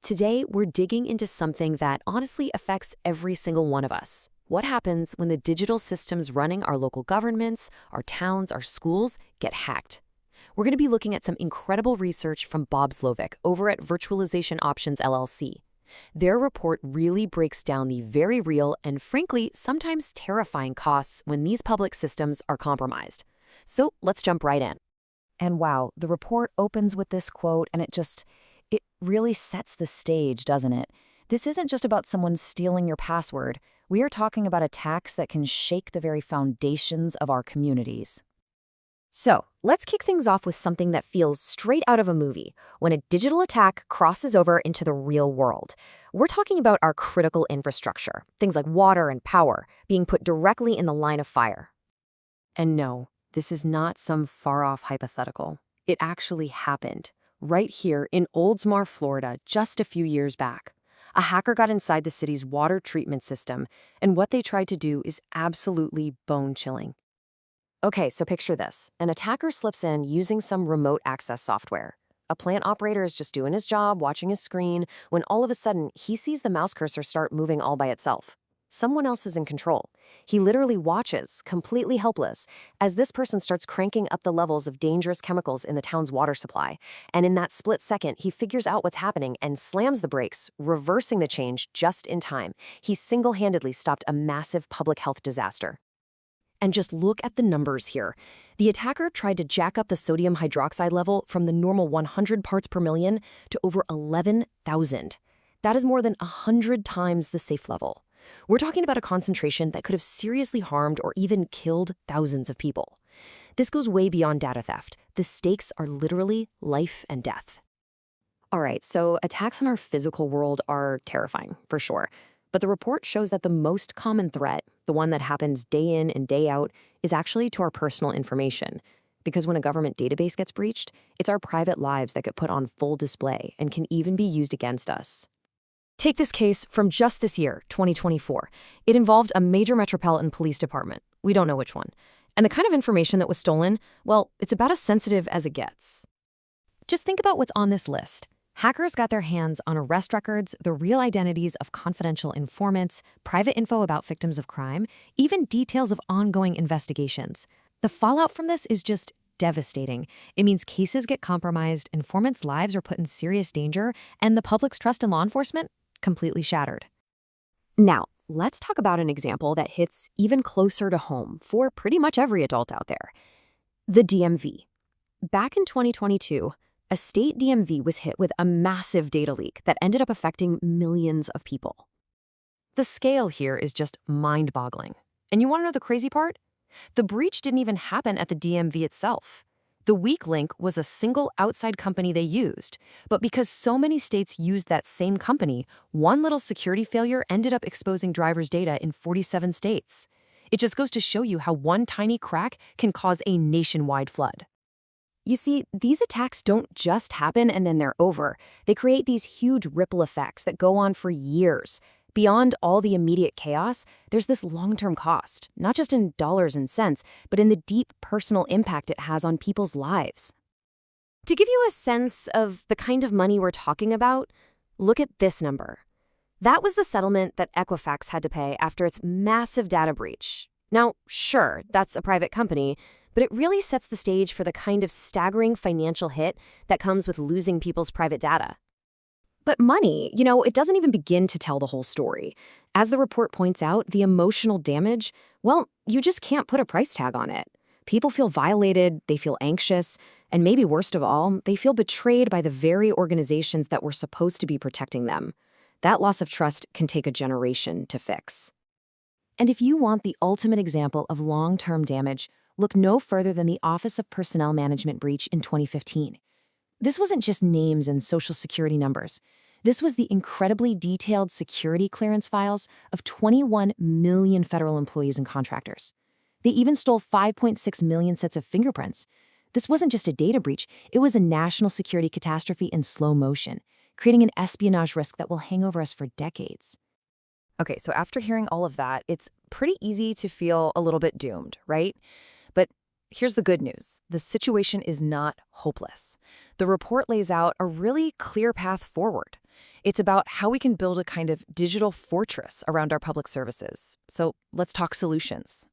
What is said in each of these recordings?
Today, we're digging into something that honestly affects every single one of us. What happens when the digital systems running our local governments, our towns, our schools get hacked? We're going to be looking at some incredible research from Bob Slovic over at Virtualization Options LLC. Their report really breaks down the very real and, frankly, sometimes terrifying costs when these public systems are compromised. So let's jump right in. And wow, the report opens with this quote, and it really sets the stage, doesn't it? This isn't just about someone stealing your password. We are talking about attacks that can shake the very foundations of our communities. So let's kick things off with something that feels straight out of a movie, when a digital attack crosses over into the real world. We're talking about our critical infrastructure, things like water and power, being put directly in the line of fire. And no, this is not some far-off hypothetical. It actually happened, right here in Oldsmar, Florida, just a few years back. A hacker got inside the city's water treatment system, and what they tried to do is absolutely bone-chilling. Okay, so picture this. An attacker slips in using some remote access software. A plant operator is just doing his job, watching his screen, when all of a sudden, he sees the mouse cursor start moving all by itself. Someone else is in control. He literally watches, completely helpless, as this person starts cranking up the levels of dangerous chemicals in the town's water supply. And in that split second, he figures out what's happening and slams the brakes, reversing the change just in time. He single-handedly stopped a massive public health disaster. And just look at the numbers here. The attacker tried to jack up the sodium hydroxide level from the normal 100 parts per million to over 11,000. That is more than 100 times the safe level. We're talking about a concentration that could have seriously harmed or even killed thousands of people. This goes way beyond data theft. The stakes are literally life and death. All right, so attacks on our physical world are terrifying, for sure. But the report shows that the most common threat, the one that happens day in and day out, is actually to our personal information. Because when a government database gets breached, it's our private lives that get put on full display and can even be used against us. Take this case from just this year, 2024. It involved a major metropolitan police department. We don't know which one. And the kind of information that was stolen, well, it's about as sensitive as it gets. Just think about what's on this list. Hackers got their hands on arrest records, the real identities of confidential informants, private info about victims of crime, even details of ongoing investigations. The fallout from this is just devastating. It means cases get compromised, informants' lives are put in serious danger, and the public's trust in law enforcement completely shattered. Now, let's talk about an example that hits even closer to home for pretty much every adult out there. The DMV. Back in 2022, a state DMV was hit with a massive data leak that ended up affecting millions of people. The scale here is just mind-boggling. And you want to know the crazy part? The breach didn't even happen at the DMV itself. The weak link was a single outside company they used, but because so many states used that same company, one little security failure ended up exposing drivers' data in 47 states. It just goes to show you how one tiny crack can cause a nationwide flood. You see, these attacks don't just happen and then they're over. They create these huge ripple effects that go on for years. Beyond all the immediate chaos, there's this long-term cost, not just in dollars and cents, but in the deep personal impact it has on people's lives. To give you a sense of the kind of money we're talking about, look at this number. That was the settlement that Equifax had to pay after its massive data breach. Now, sure, that's a private company, but it really sets the stage for the kind of staggering financial hit that comes with losing people's private data. But money, it doesn't even begin to tell the whole story. As the report points out, the emotional damage, well, you just can't put a price tag on it. People feel violated, they feel anxious, and maybe worst of all, they feel betrayed by the very organizations that were supposed to be protecting them. That loss of trust can take a generation to fix. And if you want the ultimate example of long-term damage, look no further than the Office of Personnel Management breach in 2015. This wasn't just names and social security numbers. This was the incredibly detailed security clearance files of 21 million federal employees and contractors. They even stole 5.6 million sets of fingerprints. This wasn't just a data breach, it was a national security catastrophe in slow motion, creating an espionage risk that will hang over us for decades. Okay, so after hearing all of that, it's pretty easy to feel a little bit doomed, right? But here's the good news. The situation is not hopeless. The report lays out a really clear path forward. It's about how we can build a kind of digital fortress around our public services. So let's talk solutions.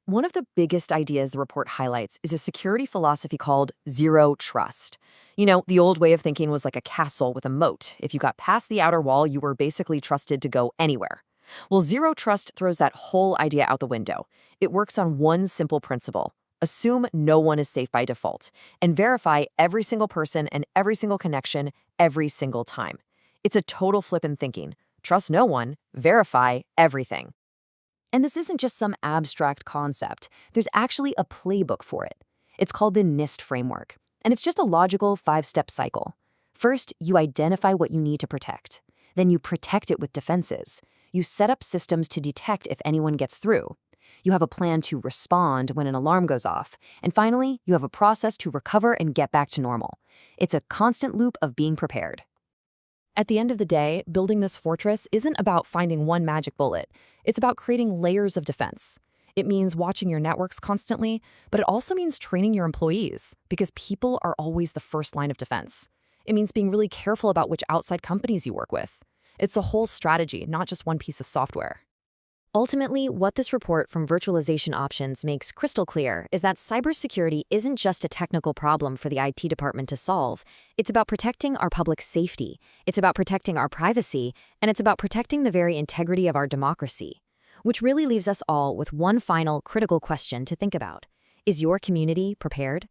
One of the biggest ideas the report highlights is a security philosophy called zero trust. You know, the old way of thinking was like a castle with a moat. If you got past the outer wall, you were basically trusted to go anywhere. Well, zero trust throws that whole idea out the window. It works on one simple principle. Assume no one is safe by default, and verify every single person and every single connection every single time. It's a total flip in thinking. Trust no one, verify everything. And this isn't just some abstract concept. There's actually a playbook for it. It's called the NIST framework, and it's just a logical 5-step cycle. First, you identify what you need to protect. Then you protect it with defenses. You set up systems to detect if anyone gets through. You have a plan to respond when an alarm goes off. And finally, you have a process to recover and get back to normal. It's a constant loop of being prepared. At the end of the day, building this fortress isn't about finding one magic bullet. It's about creating layers of defense. It means watching your networks constantly, but it also means training your employees, because people are always the first line of defense. It means being really careful about which outside companies you work with. It's a whole strategy, not just one piece of software. Ultimately, what this report from Virtualization Options makes crystal clear is that cybersecurity isn't just a technical problem for the IT department to solve. It's about protecting our public safety, it's about protecting our privacy, and it's about protecting the very integrity of our democracy. Which really leaves us all with one final critical question to think about. Is your community prepared?